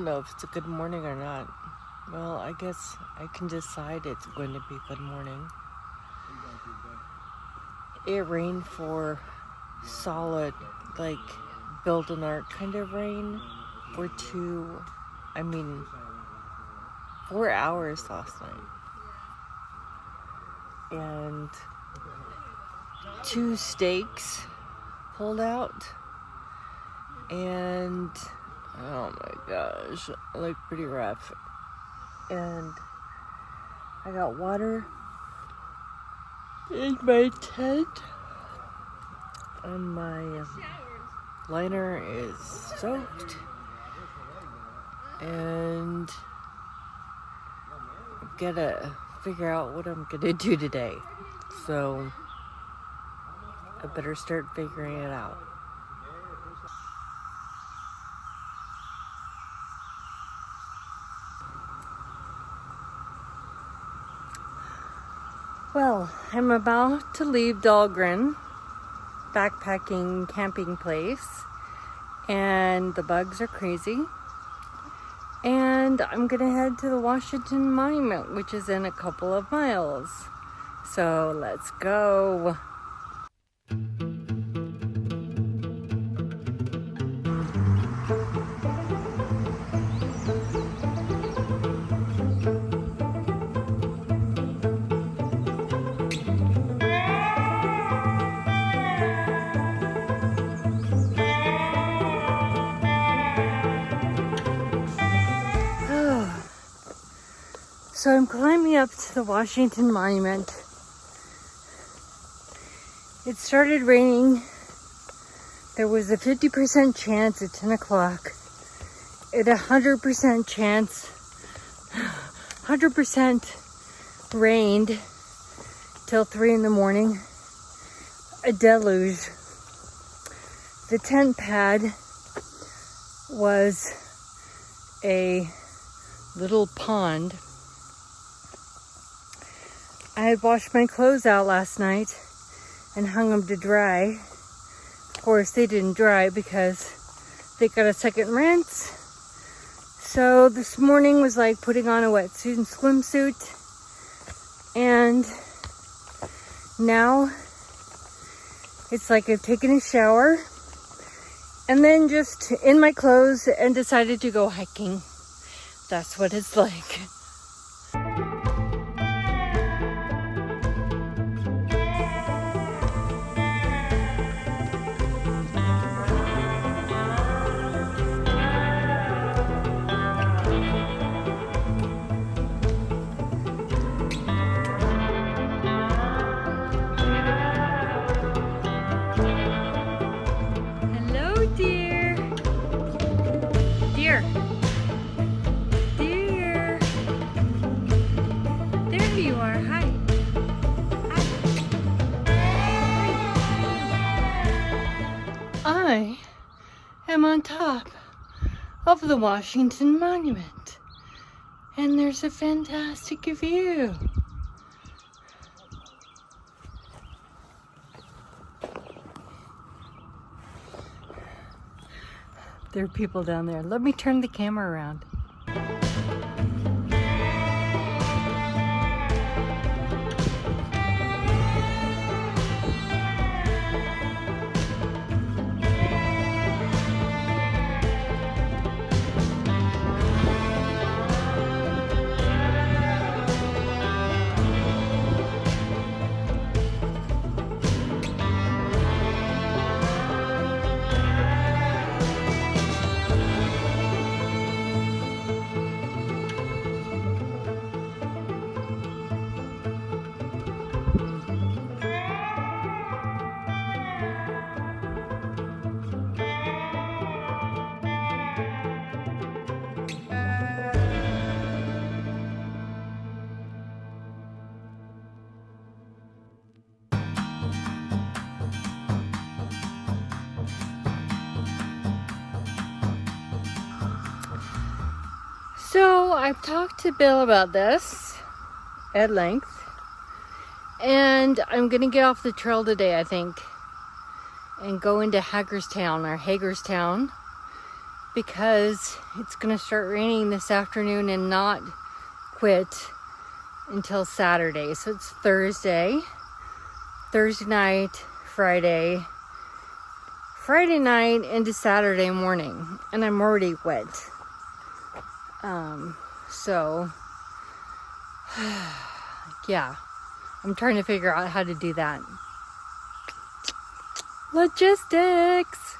don't know if it's a good morning or not. Well, I guess I can decide it's going to be a good morning. It rained for solid, like, build an ark kind of rain for 4 hours last night. And 2 stakes pulled out. And oh my gosh, it looked pretty rough. And I got water in my tent. And my liner is soaked. And I've got to figure out what I'm going to do today. So I better start figuring it out. Well, I'm about to leave Dahlgren backpacking camping place, and the bugs are crazy, and I'm gonna head to the Washington Monument, which is in a couple of miles. So let's go. So I'm climbing up to the Washington Monument. It started raining. There was a 50% chance at 10 o'clock. At 100% chance, 100% rained till 3 in the morning. A deluge. The tent pad was a little pond. I had washed my clothes out last night and hung them to dry. Of course, they didn't dry because they got a second rinse. So this morning was like putting on a wetsuit and swimsuit. And now it's like I've taken a shower and then just in my clothes and decided to go hiking. That's what it's like. I am on top of the Washington Monument, and there's a fantastic view. There are people down there. Let me turn the camera around. So I've talked to Bill about this at length, and I'm gonna get off the trail today, I think, and go into Hagerstown because it's gonna start raining this afternoon and not quit until Saturday. So it's Thursday night, Friday night into Saturday morning, and I'm already wet. So yeah, I'm trying to figure out how to do that. Logistics.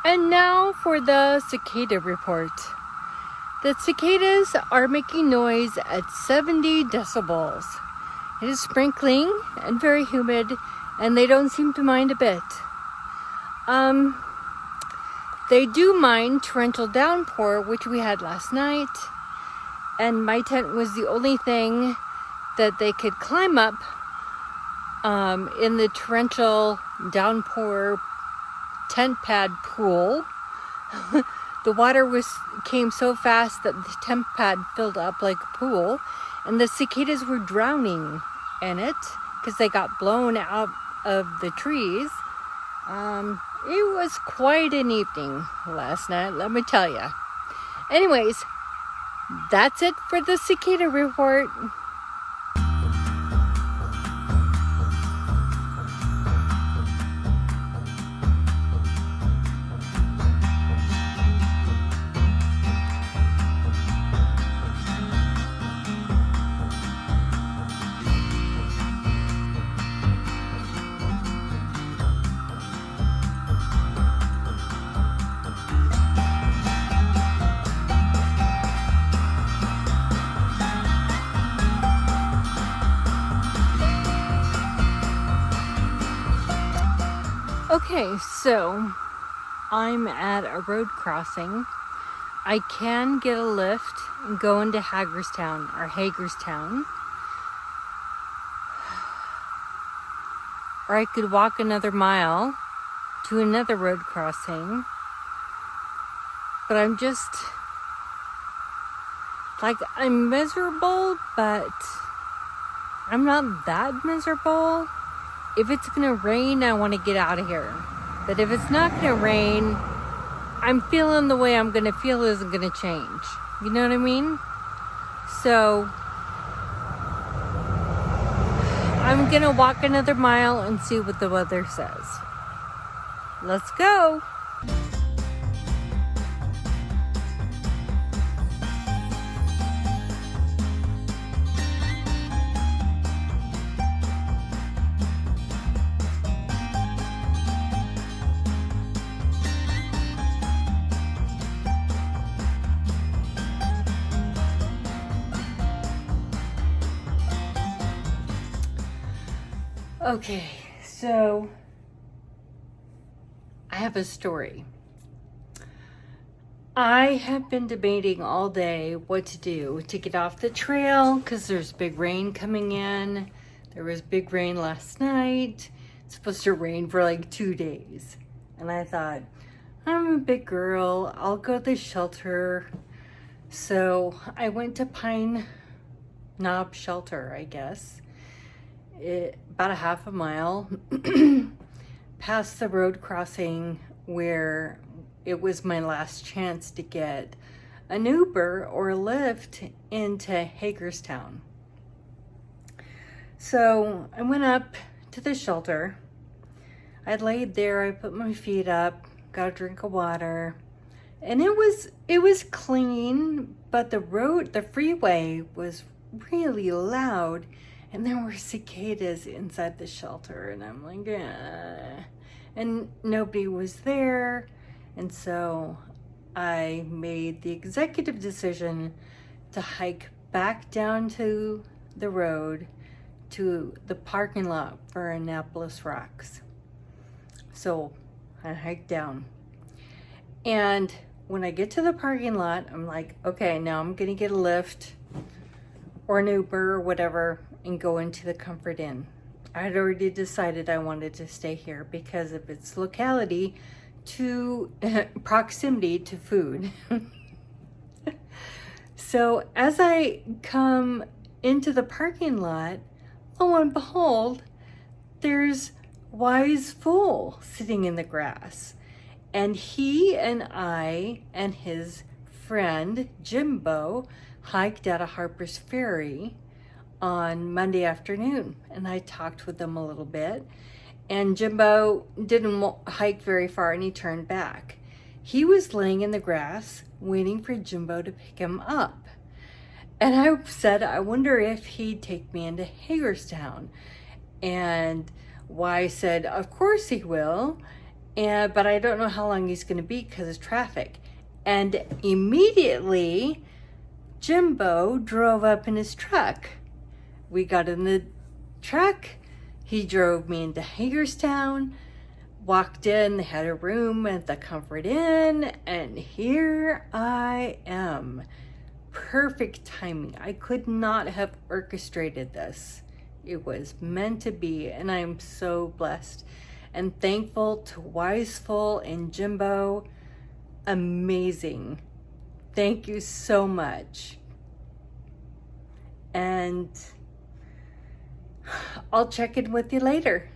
And now for the cicada report. The cicadas are making noise at 70 decibels. It is sprinkling and very humid, and they don't seem to mind a bit. They do mind torrential downpour, which we had last night, and my tent was the only thing that they could climb up in the torrential downpour tent pad pool. The water came so fast that the tent pad filled up like a pool, and the cicadas were drowning in it because they got blown out of the trees. It was quite an evening last night, let me tell you. Anyways, that's it for the cicada report. Okay, so I'm at a road crossing. I can get a lift and go into Hagerstown. Or I could walk another mile to another road crossing. But I'm just, like, I'm miserable, but I'm not that miserable. If it's gonna rain, I want to get out of here. But if it's not gonna rain, I'm feeling the way I'm gonna feel isn't gonna change. You know what I mean? So I'm gonna walk another mile and see what the weather says. Let's go. Okay, so I have a story. I have been debating all day what to do to get off the trail because there's big rain coming in. There was big rain last night. It's supposed to rain for like 2 days. And I thought, I'm a big girl, I'll go to the shelter. So I went to Pine Knob Shelter, I guess. About a half a mile past the road crossing where it was my last chance to get an Uber or a Lyft into Hagerstown. So I went up to the shelter. I laid there, I put my feet up, got a drink of water, and it was clean, but the freeway was really loud. And there were cicadas inside the shelter, and I'm like, and nobody was there. And so I made the executive decision to hike back down to the road to the parking lot for Annapolis Rocks. So I hiked down. And when I get to the parking lot, I'm like, okay, now I'm gonna get a Lyft or an Uber or whatever and go into the Comfort Inn. I had already decided I wanted to stay here because of its locality to proximity to food. So as I come into the parking lot, lo and behold, there's Wise Fool sitting in the grass. And he and I and his friend Jimbo hiked out of Harper's Ferry on Monday afternoon, and I talked with them a little bit. And Jimbo didn't hike very far, and he turned back. He was laying in the grass waiting for Jimbo to pick him up. And I said, I wonder if he'd take me into Hagerstown. And Y said, of course he will, but I don't know how long he's going to be because of traffic. And immediately, Jimbo drove up in his truck. We got in the truck. He drove me into Hagerstown, walked in, they had a room at the Comfort Inn, and here I am. Perfect timing. I could not have orchestrated this. It was meant to be, and I am so blessed and thankful to Wiseful and Jimbo. Amazing. Thank you so much. And I'll check in with you later.